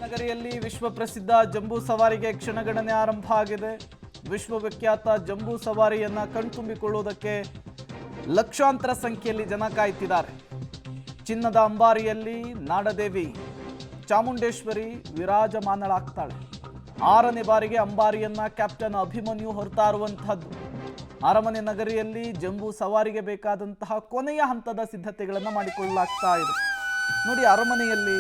ನಗರಿಯಲ್ಲಿ ವಿಶ್ವ ಪ್ರಸಿದ್ಧ ಜಂಬೂ ಸವಾರಿಗೆ ಕ್ಷಣಗಣನೆ ಆರಂಭ ಆಗಿದೆ. ವಿಶ್ವವಿಖ್ಯಾತ ಜಂಬೂ ಸವಾರಿಯನ್ನ ಕಣ್ತುಂಬಿಕೊಳ್ಳುವುದಕ್ಕೆ ಲಕ್ಷಾಂತರ ಸಂಖ್ಯೆಯಲ್ಲಿ ಜನ ಕಾಯ್ತಿದ್ದಾರೆ. ಚಿನ್ನದ ಅಂಬಾರಿಯಲ್ಲಿ ನಾಡದೇವಿ ಚಾಮುಂಡೇಶ್ವರಿ ವಿರಾಜಮಾನಳಾಗ್ತಾಳೆ. 6ನೇ ಬಾರಿಗೆ ಅಂಬಾರಿಯನ್ನ ಕ್ಯಾಪ್ಟನ್ ಅಭಿಮನ್ಯು ಹೊರತಾ ಇರುವಂತಹದ್ದು. ಅರಮನೆ ನಗರಿಯಲ್ಲಿ ಜಂಬೂ ಸವಾರಿಗೆ ಬೇಕಾದಂತಹ ಕೊನೆಯ ಹಂತದ ಸಿದ್ಧತೆಗಳನ್ನು ಮಾಡಿಕೊಳ್ಳಲಾಗ್ತಾ ಇದೆ. ನೋಡಿ, ಅರಮನೆಯಲ್ಲಿ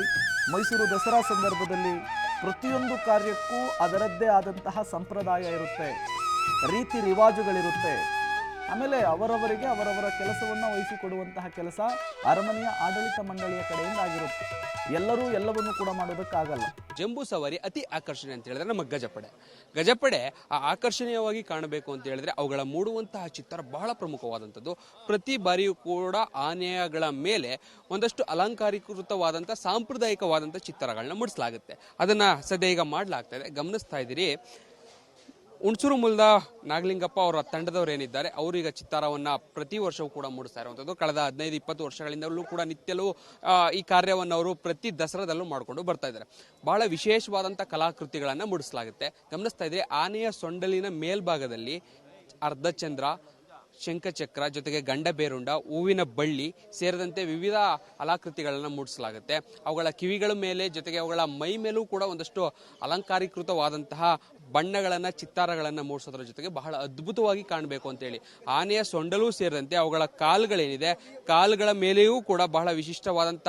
ಮೈಸೂರು ದಸರಾ ಸಂದರ್ಭದಲ್ಲಿ ಪ್ರತಿಯೊಂದು ಕಾರ್ಯಕ್ಕೂ ಅದರದ್ದೇ ಆದಂತಹ ಸಂಪ್ರದಾಯ ಇರುತ್ತೆ, ರೀತಿ ರಿವಾಜುಗಳಿರುತ್ತೆ. ಆಮೇಲೆ ಅವರವರಿಗೆ ಅವರವರ ಕೆಲಸವನ್ನು ವಹಿಸಿಕೊಡುವಂತಹ ಕೆಲಸ ಅರಮನೆಯ ಆಡಳಿತ ಮಂಡಳಿಯ ಕಡೆಯಿಂದ ಆಗಿರುತ್ತೆ. ಎಲ್ಲರೂ ಎಲ್ಲವನ್ನೂ ಕೂಡ ಮಾಡೋದಕ್ಕಾಗಲ್ಲ. ಜಂಬೂ ಸವಾರಿ ಅತಿ ಆಕರ್ಷಣೆ ಅಂತ ಹೇಳಿದ್ರೆ ನಮ್ಮ ಗಜಪಡೆ ಆ ಆಕರ್ಷಣೀಯವಾಗಿ ಕಾಣಬೇಕು ಅಂತ ಹೇಳಿದ್ರೆ ಅವುಗಳ ಮೂಡುವಂತಹ ಚಿತ್ರ ಬಹಳ ಪ್ರಮುಖವಾದಂಥದ್ದು. ಪ್ರತಿ ಬಾರಿಯೂ ಕೂಡ ಆನೆಗಳ ಮೇಲೆ ಒಂದಷ್ಟು ಅಲಂಕಾರೀಕೃತವಾದಂಥ ಸಾಂಪ್ರದಾಯಿಕವಾದಂಥ ಚಿತ್ರಗಳನ್ನ ಮೂಡಿಸಲಾಗುತ್ತೆ. ಅದನ್ನ ಸದ್ಯ ಈಗ ಮಾಡಲಾಗ್ತಾ ಇದೆ. ಗಮನಿಸ್ತಾ ಇದ್ದೀರಿ, ಹುಣಸೂರು ಮೂಲದ ನಾಗಲಿಂಗಪ್ಪ ಅವರ ತಂಡದವರು ಏನಿದ್ದಾರೆ ಅವರೀಗ ಚಿತ್ತಾರವನ್ನು ಪ್ರತಿ ವರ್ಷವೂ ಕೂಡ ಮೂಡಿಸ್ತಾ ಇರುವಂಥದ್ದು. ಕಳೆದ 15-20 ವರ್ಷಗಳಿಂದಲೂ ಕೂಡ ನಿತ್ಯಲೂ ಈ ಕಾರ್ಯವನ್ನು ಅವರು ಪ್ರತಿ ದಸರಾದಲ್ಲೂ ಮಾಡಿಕೊಂಡು ಬರ್ತಾ ಇದ್ದಾರೆ. ಬಹಳ ವಿಶೇಷವಾದಂಥ ಕಲಾಕೃತಿಗಳನ್ನು ಮೂಡಿಸಲಾಗುತ್ತೆ. ಗಮನಿಸ್ತಾ ಇದ್ರೆ ಆನೆಯ ಸೊಂಡಲಿನ ಮೇಲ್ಭಾಗದಲ್ಲಿ ಅರ್ಧಚಂದ್ರ, ಶಂಖಚಕ್ರ ಜೊತೆಗೆ ಗಂಡಬೇರುಂಡ, ಹೂವಿನ ಬಳ್ಳಿ ಸೇರಿದಂತೆ ವಿವಿಧ ಕಲಾಕೃತಿಗಳನ್ನು ಮೂಡಿಸಲಾಗುತ್ತೆ. ಅವುಗಳ ಕಿವಿಗಳ ಮೇಲೆ ಜೊತೆಗೆ ಅವುಗಳ ಮೈ ಮೇಲೂ ಕೂಡ ಒಂದಷ್ಟು ಅಲಂಕಾರೀಕೃತವಾದಂತಹ ಬಣ್ಣಗಳನ್ನು ಚಿತ್ತಾರಗಳನ್ನು ಮೂಡಿಸೋದ್ರ ಜೊತೆಗೆ ಬಹಳ ಅದ್ಭುತವಾಗಿ ಕಾಣಬೇಕು ಅಂತೇಳಿ ಆನೆಯ ಸೊಂಡಲೂ ಸೇರಿದಂತೆ ಅವುಗಳ ಕಾಲುಗಳೇನಿದೆ ಕಾಲುಗಳ ಮೇಲೆಯೂ ಕೂಡ ಬಹಳ ವಿಶಿಷ್ಟವಾದಂಥ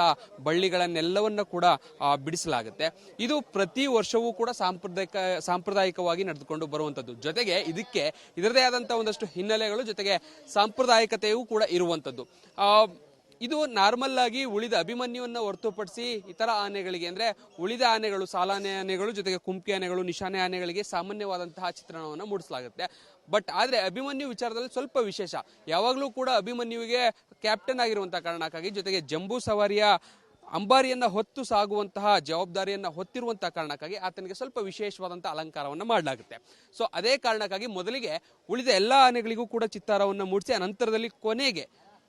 ಬಳ್ಳಿಗಳನ್ನೆಲ್ಲವನ್ನ ಕೂಡ ಬಿಡಿಸಲಾಗುತ್ತೆ. ಇದು ಪ್ರತಿ ವರ್ಷವೂ ಕೂಡ ಸಾಂಪ್ರದಾಯಿಕವಾಗಿ ನಡೆದುಕೊಂಡು ಬರುವಂಥದ್ದು. ಜೊತೆಗೆ ಇದಕ್ಕೆ ಇದರದೇ ಆದಂಥ ಒಂದಷ್ಟು ಹಿನ್ನೆಲೆಗಳು ಜೊತೆಗೆ ಸಾಂಪ್ರದಾಯಿಕತೆಯೂ ಕೂಡ ಇರುವಂಥದ್ದು. ಇದು ನಾರ್ಮಲ್ ಆಗಿ ಉಳಿದ ಅಭಿಮನ್ಯುವನ್ನು ಹೊರತುಪಡಿಸಿ ಇತರ ಆನೆಗಳಿಗೆ ಅಂದ್ರೆ ಉಳಿದ ಆನೆಗಳು, ಸಾಲಾನೆ ಆನೆಗಳು ಜೊತೆಗೆ ಕುಮ್ಕಿ ಆನೆಗಳು, ನಿಶಾನೆ ಆನೆಗಳಿಗೆ ಸಾಮಾನ್ಯವಾದಂತಹ ಚಿತ್ರಣವನ್ನು ಮೂಡಿಸಲಾಗುತ್ತೆ. ಬಟ್ ಆದರೆ ಅಭಿಮನ್ಯು ವಿಚಾರದಲ್ಲಿ ಸ್ವಲ್ಪ ವಿಶೇಷ. ಯಾವಾಗಲೂ ಕೂಡ ಅಭಿಮನ್ಯುವಿಗೆ ಕ್ಯಾಪ್ಟನ್ ಆಗಿರುವಂತಹ ಕಾರಣಕ್ಕಾಗಿ ಜೊತೆಗೆ ಜಂಬೂ ಸವಾರಿಯ ಅಂಬಾರಿಯನ್ನ ಹೊತ್ತು ಸಾಗುವಂತಹ ಜವಾಬ್ದಾರಿಯನ್ನ ಹೊತ್ತಿರುವಂತಹ ಕಾರಣಕ್ಕಾಗಿ ಆತನಿಗೆ ಸ್ವಲ್ಪ ವಿಶೇಷವಾದಂತಹ ಅಲಂಕಾರವನ್ನು ಮಾಡಲಾಗುತ್ತೆ. ಸೊ ಅದೇ ಕಾರಣಕ್ಕಾಗಿ ಮೊದಲಿಗೆ ಉಳಿದ ಎಲ್ಲ ಆನೆಗಳಿಗೂ ಕೂಡ ಚಿತ್ತಾರವನ್ನು ಮೂಡಿಸಿ ಅನಂತರದಲ್ಲಿ ಕೊನೆಗೆ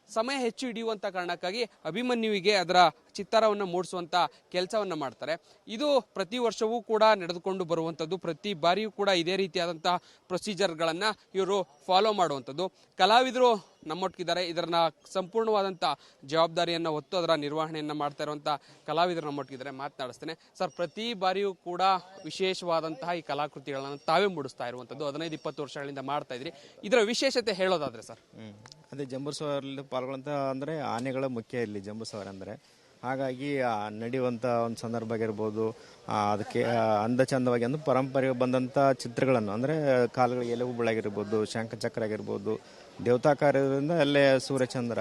ಸಮಯ ಹೆಚ್ಚು ಹಿಡಿಯುವಂಥ ಕಾರಣಕ್ಕಾಗಿ ಅಭಿಮನ್ಯುವಿಗೆ ಅದರ ಚಿತ್ತಾರವನ್ನು ಮೂಡಿಸುವಂಥ ಕೆಲಸವನ್ನು ಮಾಡ್ತಾರೆ. ಇದು ಪ್ರತಿ ವರ್ಷವೂ ಕೂಡ ನಡೆದುಕೊಂಡು ಬರುವಂಥದ್ದು. ಪ್ರತಿ ಬಾರಿಯೂ ಕೂಡ ಇದೇ ರೀತಿಯಾದಂಥ ಪ್ರೊಸೀಜರ್ಗಳನ್ನು ಇವರು ಫಾಲೋ ಮಾಡುವಂಥದ್ದು. ಕಲಾವಿದರು ನಮ್ಮೊಟ್ಟಿಗಿದ್ದಾರೆ. ಇದನ್ನ ಸಂಪೂರ್ಣವಾದಂಥ ಜವಾಬ್ದಾರಿಯನ್ನು ಹೊತ್ತು ಅದರ ನಿರ್ವಹಣೆಯನ್ನು ಮಾಡ್ತಾ ಇರುವಂಥ ಕಲಾವಿದರು ನಮ್ಮೊಟ್ಟಿಗಿದ್ದಾರೆ. ಮಾತನಾಡಿಸ್ತೇನೆ. ಸರ್, ಪ್ರತಿ ಬಾರಿಯೂ ಕೂಡ ವಿಶೇಷವಾದಂತಹ ಈ ಕಲಾಕೃತಿಗಳನ್ನು ತಾವೇ ಮೂಡಿಸ್ತಾ ಇರುವಂಥದ್ದು. 15-20 ವರ್ಷಗಳಿಂದ ಮಾಡ್ತಾ ಇದ್ರಿ. ಇದರ ವಿಶೇಷತೆ ಹೇಳೋದಾದ್ರೆ ಸರ್? ಅದೇ ಜಂಬೂ ಸವಾರಿಯಲ್ಲಿ ಪಾಲ್ಗೊಳ್ಳಂತ ಅಂದರೆ ಆನೆಗಳ ಮುಖ್ಯ ಇಲ್ಲಿ ಜಂಬೂ ಸವಾರಿ ಅಂದರೆ. ಹಾಗಾಗಿ ನಡೆಯುವಂಥ ಒಂದು ಸಂದರ್ಭ ಆಗಿರ್ಬೋದು, ಅದಕ್ಕೆ ಅಂದ ಚಂದವಾಗಿ ಒಂದು ಪರಂಪರೆಗೆ ಬಂದಂಥ ಚಿತ್ರಗಳನ್ನು ಅಂದರೆ ಕಾಲುಗಳಿಗೆ ಎಲೆ ಹೂಗಳಾಗಿರ್ಬೋದು, ಶಂಖಚಕ್ರ ಆಗಿರ್ಬೋದು, ದೇವತಾಕಾರ್ಯದಿಂದ ಅಲ್ಲೇ ಸೂರ್ಯಚಂದ್ರ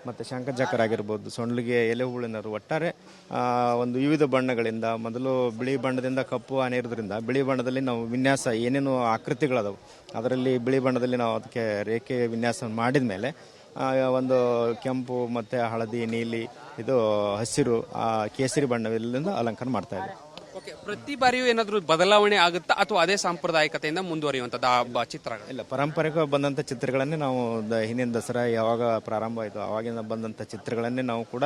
ಮತ್ತು ಶಂಖಚಕ್ರ ಆಗಿರ್ಬೋದು, ಸೊಂಡ್ಲಿಗೆ ಎಲೆ ಹೂಗಳಿಂದ ಒಟ್ಟಾರೆ ಒಂದು ವಿವಿಧ ಬಣ್ಣಗಳಿಂದ, ಮೊದಲು ಬಿಳಿ ಬಣ್ಣದಿಂದ ಕಪ್ಪು ಆನೆ ಇರೋದ್ರಿಂದ ಬಿಳಿ ಬಣ್ಣದಲ್ಲಿ ನಾವು ವಿನ್ಯಾಸ ಏನೇನು ಆಕೃತಿಗಳದಾವೆ ಅದರಲ್ಲಿ ಬಿಳಿ ಬಣ್ಣದಲ್ಲಿ ನಾವು ಅದಕ್ಕೆ ರೇಖೆ ವಿನ್ಯಾಸ ಮಾಡಿದ ಮೇಲೆ ಒಂದು ಕೆಂಪು ಮತ್ತು ಹಳದಿ, ನೀಲಿ, ಇದು ಹಸಿರು, ಕೇಸರಿ ಬಣ್ಣದಿಂದ ಅಲಂಕಾರ ಮಾಡ್ತಾ ಇದ್ದೀವಿ. ಓಕೆ, ಪ್ರತಿ ಬಾರಿಯೂ ಏನಾದರೂ ಬದಲಾವಣೆ ಆಗುತ್ತಾ ಅಥವಾ ಅದೇ ಸಾಂಪ್ರದಾಯಿಕತೆಯಿಂದ ಮುಂದುವರಿಯುವಂಥದ್ದು ಚಿತ್ರಗಳು? ಇಲ್ಲ, ಪಾರಂಪರಿಕ ಬಂದಂಥ ಚಿತ್ರಗಳನ್ನೇ ನಾವು ಹಿಂದಿನ ದಸರಾ ಯಾವಾಗ ಪ್ರಾರಂಭ ಆಯಿತು ಆವಾಗಿಂದ ಬಂದಂಥ ಚಿತ್ರಗಳನ್ನೇ ನಾವು ಕೂಡ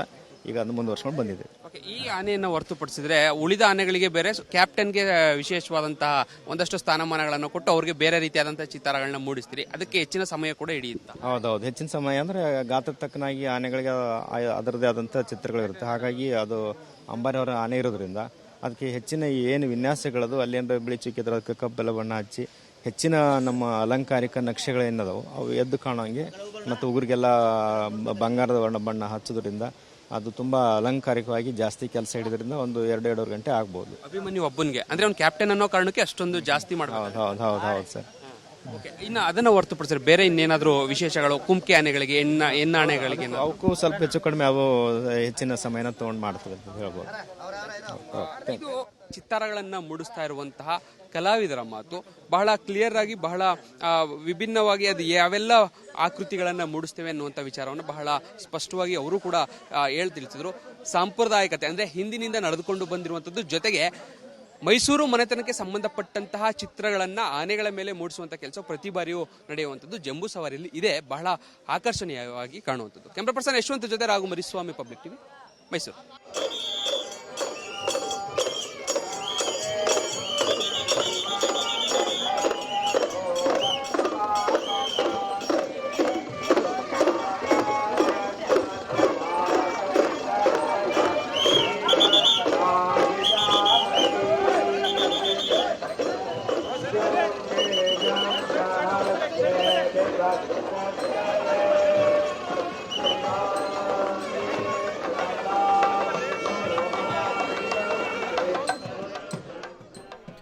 ಈಗ ಅದು ಮುಂದುವರ್ಸ್ಕೊಂಡು ಬಂದಿದ್ದೇವೆ. ಓಕೆ, ಈ ಆನೆಯನ್ನು ಹೊರತುಪಡಿಸಿದ್ರೆ ಉಳಿದ ಆನೆಗಳಿಗೆ ಬೇರೆ, ಕ್ಯಾಪ್ಟನ್ಗೆ ವಿಶೇಷವಾದಂತಹ ಒಂದಷ್ಟು ಸ್ಥಾನಮಾನಗಳನ್ನು ಕೊಟ್ಟು ಅವ್ರಿಗೆ ಬೇರೆ ರೀತಿಯಾದಂತಹ ಚಿತ್ತಾರಗಳನ್ನ ಮೂಡಿಸ್ತೀರಿ. ಅದಕ್ಕೆ ಹೆಚ್ಚಿನ ಸಮಯ ಕೂಡ ಹಿಡಿಯುತ್ತಾ? ಹೌದೌದು, ಹೆಚ್ಚಿನ ಸಮಯ ಅಂದರೆ ಗಾತ್ರ ತಕ್ಕನಾಗಿ ಆನೆಗಳಿಗೆ ಅದರದ್ದೇ ಆದಂಥ ಚಿತ್ರಗಳಿರುತ್ತೆ. ಹಾಗಾಗಿ ಅದು ಅಂಬಾರಿಯವರ ಆನೆ ಇರೋದ್ರಿಂದ ಅದಕ್ಕೆ ಹೆಚ್ಚಿನ ಏನು ವಿನ್ಯಾಸಗಳದು ಅಲ್ಲಿ ಏನಾರ ಬಿಳಿ ಚುಕ್ಕಿದ್ರೆ ಅದಕ್ಕೆ ಕಪ್ಪೆಲ್ಲ ಬಣ್ಣ ಹಚ್ಚಿ ಹೆಚ್ಚಿನ ನಮ್ಮ ಅಲಂಕಾರಿಕ ನಕ್ಷೆಗಳೇನದವು ಅವು ಎದ್ದು ಕಾಣೋಂಗೆ ಮತ್ತು ಉಗುರಿಗೆಲ್ಲ ಬಂಗಾರದ ಬಣ್ಣ ಹಚ್ಚೋದ್ರಿಂದ ಅದು ತುಂಬಾ ಅಲಂಕಾರಿಕವಾಗಿ ಜಾಸ್ತಿ ಕೆಲಸ ಹಿಡಿದ್ರಿಂದ ಒಂದು 2-2.5 ಗಂಟೆ ಆಗ್ಬೋದು. ಅಭಿಮನ್ಯು ಒಬ್ಬನಿಗೆ ಅಂದ್ರೆ ಅವ್ನು ಕ್ಯಾಪ್ಟನ್ ಅನ್ನೋ ಕಾರಣಕ್ಕೆ ಅಷ್ಟೊಂದು ಜಾಸ್ತಿ ಮಾಡ್ಬೋದು. ಹೌದು ಸರ್. ಓಕೆ, ಇನ್ನು ಅದನ್ನ ಹೊರತುಪಡಿಸಿದ್ರೆ ಬೇರೆ ಇನ್ನೇನಾದರೂ ವಿಶೇಷಗಳು ಕುಮ್ಕಿ ಆನೆಗಳಿಗೆ, ಹೆಣ್ಣು ಆನೆಗಳಿಗೆ? ಅವಕ್ಕೂ ಸ್ವಲ್ಪ ಹೆಚ್ಚು ಕಡಿಮೆ ಅವು ಹೆಚ್ಚಿನ ಸಮಯನ ತಗೊಂಡು ಮಾಡ್ತವೆ ಅಂತ ಹೇಳ್ಬೋದು. ಇದು ಚಿತ್ತಾರಗಳನ್ನ ಮೂಡಿಸ್ತಾ ಇರುವಂತಹ ಕಲಾವಿದರ ಮಾತು. ಬಹಳ ಕ್ಲಿಯರ್ ಆಗಿ, ಬಹಳ ವಿಭಿನ್ನವಾಗಿ ಅದು ಯಾವೆಲ್ಲ ಆಕೃತಿಗಳನ್ನ ಮೂಡಿಸ್ತೇವೆ ಅನ್ನುವಂಥ ವಿಚಾರವನ್ನು ಬಹಳ ಸ್ಪಷ್ಟವಾಗಿ ಅವರು ಕೂಡ ತಿಳಿಸಿದ್ರು. ಸಾಂಪ್ರದಾಯಿಕತೆ ಅಂದ್ರೆ ಹಿಂದಿನಿಂದ ನಡೆದುಕೊಂಡು ಬಂದಿರುವಂಥದ್ದು, ಜೊತೆಗೆ ಮೈಸೂರು ಮನೆತನಕ್ಕೆ ಸಂಬಂಧಪಟ್ಟಂತಹ ಚಿತ್ರಗಳನ್ನ ಆನೆಗಳ ಮೇಲೆ ಮೂಡಿಸುವಂತ ಕೆಲಸ ಪ್ರತಿ ಬಾರಿಯೂ ನಡೆಯುವಂಥದ್ದು ಜಂಬೂ ಸವಾರಿಯಲ್ಲಿ ಇದೆ. ಬಹಳ ಆಕರ್ಷಣೀಯವಾಗಿ ಕಾಣುವಂಥದ್ದು. ಕ್ಯಾಮ್ರಾ ಪರ್ಸನ್ ಯಶವಂತ್ ಜೊತೆ ರಾಘು ಮರಿಸ್ವಾಮಿ, ಪಬ್ಲಿಕ್ ಟಿವಿ, ಮೈಸೂರು.